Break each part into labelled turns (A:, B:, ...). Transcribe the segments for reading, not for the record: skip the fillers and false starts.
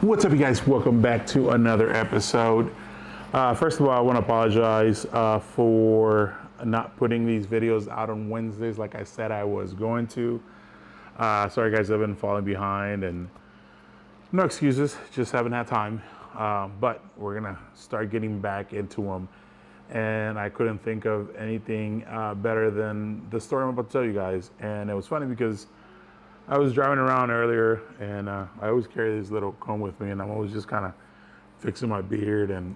A: What's up, you guys? Welcome back to another episode. First of all, I want to apologize for not putting these videos out on Wednesdays like I said I was going to. Sorry, guys, I've been falling behind and no excuses, just haven't had time. But we're going to start getting back into them. And I couldn't think of anything better than the story I'm about to tell you guys. And it was funny because I was driving around earlier, and I always carry this little comb with me, and I'm always just kind of fixing my beard, and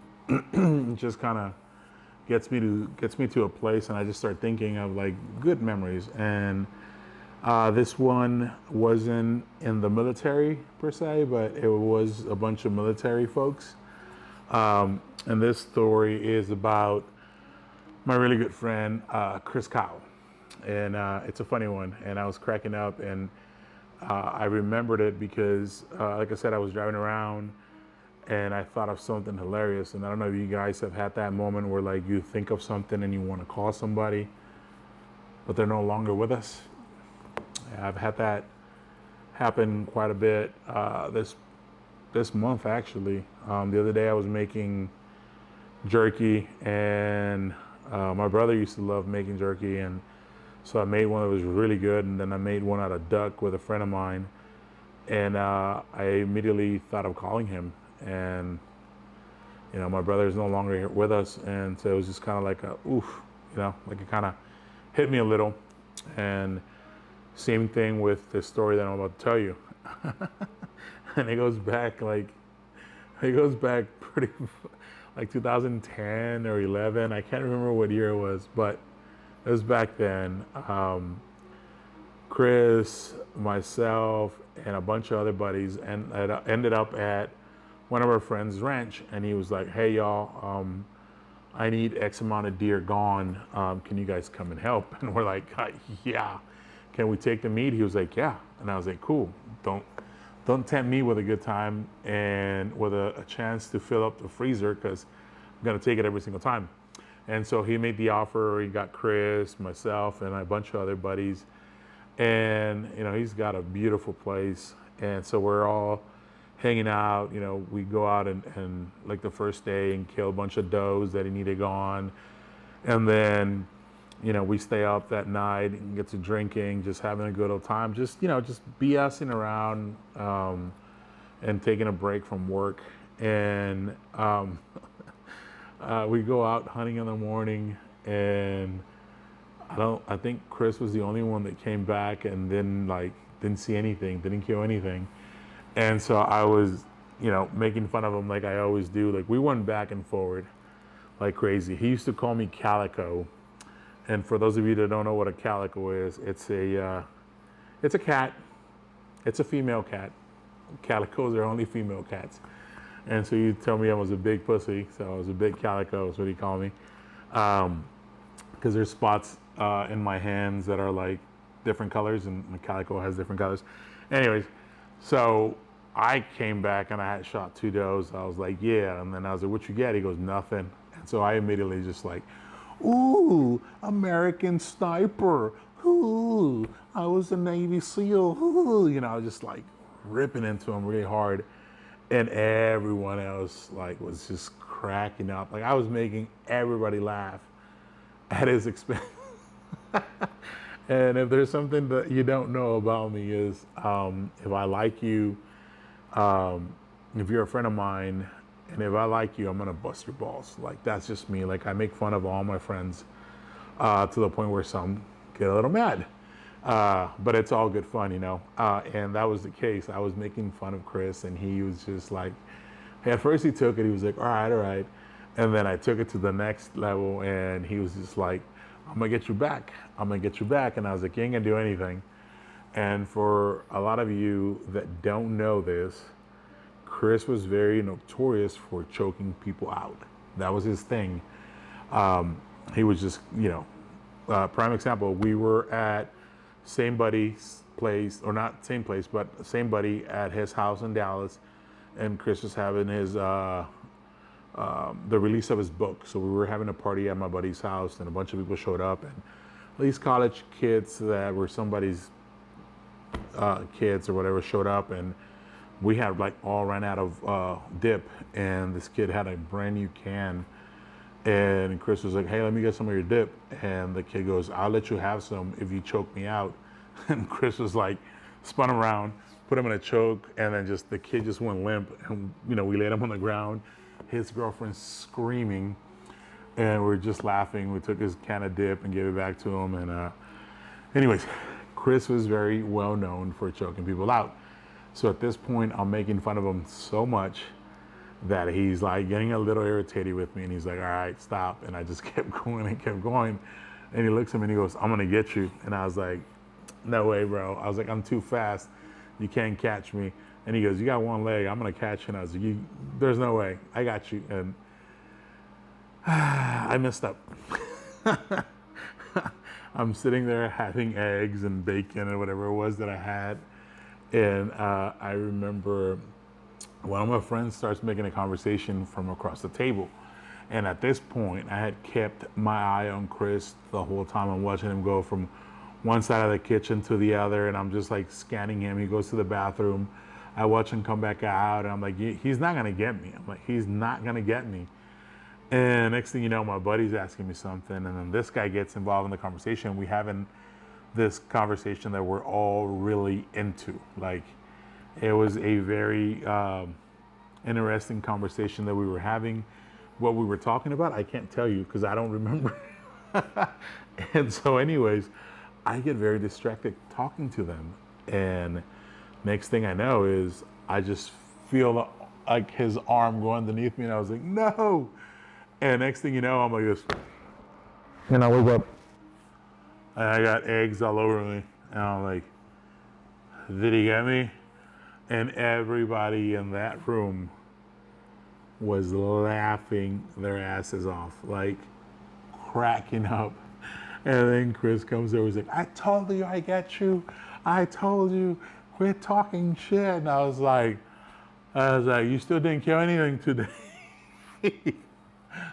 A: just kind of gets me to a place, and I just start thinking of like good memories. And this one wasn't in the military per se, but it was a bunch of military folks. And this story is about my really good friend Chris Kyle, and it's a funny one. And I was cracking up, and I remembered it because, like I said, I was driving around and I thought of something hilarious. And I don't know if you guys have had that moment where like you think of something and you want to call somebody, but they're no longer with us. Yeah, I've had that happen quite a bit this month, actually. The other day I was making jerky, and my brother used to love making jerky, and so I made one that was really good, and then I made one out of duck with a friend of mine, and I immediately thought of calling him. And my brother is no longer here with us, and so it was just kind of like a oof, like it kind of hit me a little. And same thing with the story that I'm about to tell you. And it goes back pretty like 2010 or 11. I can't remember what year it was, but it was back then. Chris, myself, and a bunch of other buddies, and I ended up at one of our friends' ranch, and he was like, "Hey, y'all, I need X amount of deer gone. Can you guys come and help?" And we're like, "Yeah, can we take the meat?" He was like, "Yeah," and I was like, "Cool. Don't tempt me with a good time and with a chance to fill up the freezer, because I'm gonna take it every single time." And so he made the offer. He got Chris, myself, and a bunch of other buddies. And he's got a beautiful place. And so we're all hanging out. We go out and like the first day and kill a bunch of does that he needed gone. And then we stay up that night and get to drinking, just having a good old time, just BSing around, and taking a break from work. And we go out hunting in the morning, and I think Chris was the only one that came back and didn't see anything, didn't kill anything. And so I was, making fun of him like I always do. Like, we went back and forward like crazy. He used to call me Calico. And for those of you that don't know what a calico is, it's a cat. It's a female cat. Calicos are only female cats. And so you tell me I was a big pussy, so I was a big calico is what he called me. Because there's spots in my hands that are like different colors, and the calico has different colors. Anyways, so I came back and I had shot 2 does. I was like, yeah. And then I was like, what you get? He goes, nothing. And so I immediately just like, ooh, American sniper. Ooh, I was a Navy SEAL. Ooh, I was just like ripping into him really hard. And everyone else was just cracking up. Like, I was making everybody laugh at his expense. And if there's something that you don't know about me is, if I like you, if you're a friend of mine, and if I like you, I'm gonna bust your balls. Like, that's just me. Like, I make fun of all my friends to the point where some get a little mad. But it's all good fun, and that was the case. I was making fun of Chris, and he was just like, hey, at first he took it. He was like, all right. And then I took it to the next level, and he was just like, I'm gonna get you back. And I was like, you ain't gonna do anything. And for a lot of you that don't know this, Chris was very notorious for choking people out. That was his thing. He was just, prime example, we were at same buddy's place, or not same place, but same buddy at his house in Dallas, and Chris was having his the release of his book. So we were having a party at my buddy's house, and a bunch of people showed up, and these college kids that were somebody's kids or whatever showed up, and we had like all ran out of dip, and this kid had a brand new can. And Chris was like, "Hey, let me get some of your dip." And the kid goes, "I'll let you have some if you choke me out." And Chris was like, spun around, put him in a choke, and then just the kid just went limp. And we laid him on the ground. His girlfriend screaming, and we are just laughing. We took his can of dip and gave it back to him. And anyways, Chris was very well known for choking people out. So at this point, I'm making fun of him so much that he's like getting a little irritated with me, and he's like, "All right, stop." And I just kept going and kept going. And he looks at me and he goes, "I'm gonna get you." And I was like, "No way, bro." I was like, "I'm too fast. You can't catch me." And he goes, "You got one leg. I'm gonna catch you." And I was like, "There's no way. I got you." And I messed up. I'm sitting there having eggs and bacon or whatever it was that I had. And I remember one of my friends starts making a conversation from across the table. And at this point, I had kept my eye on Chris the whole time. I'm watching him go from one side of the kitchen to the other, and I'm just like scanning him. He goes to the bathroom. I watch him come back out, and I'm like, he's not gonna get me. I'm like, he's not gonna get me. And next thing you know, my buddy's asking me something, and then this guy gets involved in the conversation. We having this conversation that we're all really into. Like, it was a very interesting conversation that we were having. What we were talking about, I can't tell you because I don't remember. And so, anyways, I get very distracted talking to them. And next thing I know is I just feel like his arm go underneath me, and I was like, "No." And next thing you know, I'm like this. And I wake up, and I got eggs all over me. And I'm like, "Did he get me?" And everybody in that room was laughing their asses off, like cracking up. And then Chris comes over, he's like, "I told you I get you. I told you, quit talking shit." And I was like, "You still didn't kill anything today."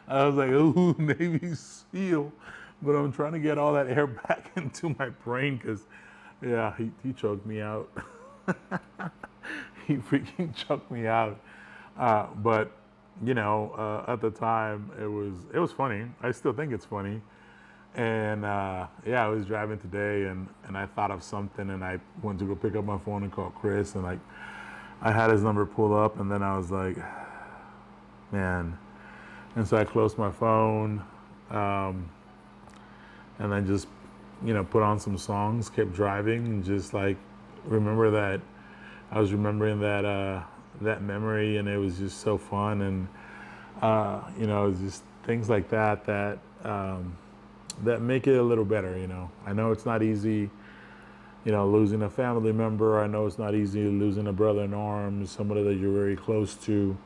A: I was like, "Ooh, Navy SEAL." But I'm trying to get all that air back into my brain because, yeah, he choked me out. He freaking choked me out. But at the time it was funny. I still think it's funny. And yeah, I was driving today, and I thought of something, and I went to go pick up my phone and call Chris, and like I had his number pulled up, and then I was like, man. And so I closed my phone, and then just put on some songs, kept driving, and just like remember that I was remembering that memory, and it was just so fun. And it's just things like that that make it a little better. I know it's not easy, losing a family member. I know it's not easy losing a brother in arms, somebody that you're very close to.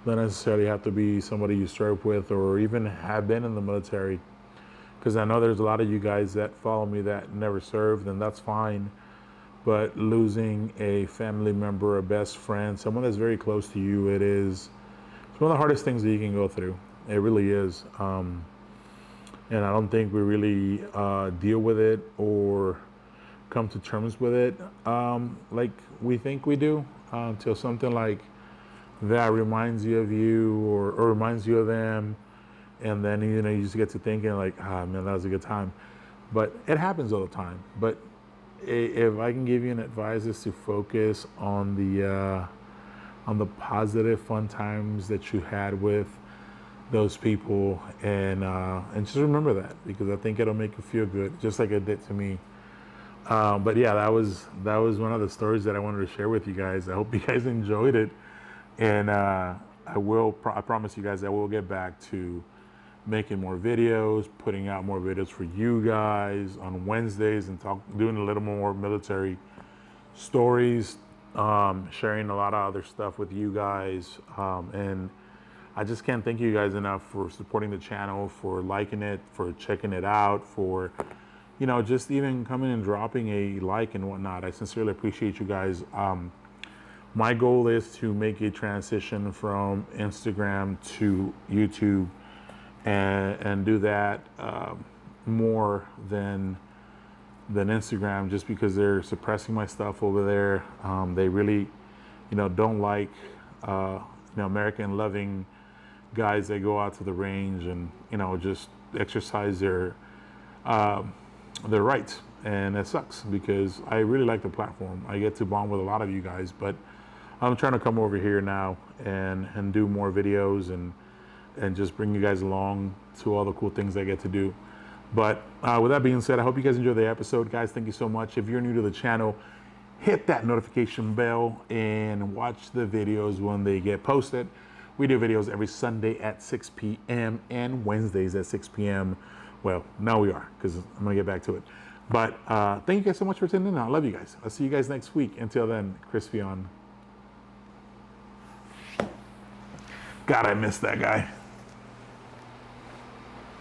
A: Not necessarily have to be somebody you serve with or even have been in the military, because I know there's a lot of you guys that follow me that never served, and that's fine. But losing a family member, a best friend, someone that's very close to you, it's one of the hardest things that you can go through. It really is. And I don't think we really deal with it or come to terms with it like we think we do, until something like that reminds you of you, or reminds you of them. And then, you just get to thinking like, "Ah, man, that was a good time." But it happens all the time. But if I can give you an advice, is to focus on the positive, fun times that you had with those people, and just remember that, because I think it'll make you feel good, just like it did to me. But yeah, that was one of the stories that I wanted to share with you guys. I hope you guys enjoyed it, and I promise you guys I will get back to making more videos, putting out more videos for you guys on Wednesdays, and doing a little more military stories, sharing a lot of other stuff with you guys. And I just can't thank you guys enough for supporting the channel, for liking it, for checking it out, for just even coming and dropping a like and whatnot. I sincerely appreciate you guys. My goal is to make a transition from Instagram to YouTube, and do that more than Instagram, just because they're suppressing my stuff over there. They really don't like, American loving guys that go out to the range and, just exercise their rights. And it sucks because I really like the platform. I get to bond with a lot of you guys, but I'm trying to come over here now and do more videos and just bring you guys along to all the cool things I get to do. But with that being said, I hope you guys enjoyed the episode. Guys, thank you so much. If you're new to the channel, hit that notification bell and watch the videos when they get posted. We do videos every Sunday at 6 p.m. and Wednesdays at 6 p.m. Well, now we are, because I'm going to get back to it. But thank you guys so much for tuning in. I love you guys. I'll see you guys next week. Until then, Crispy on. God, I missed that guy.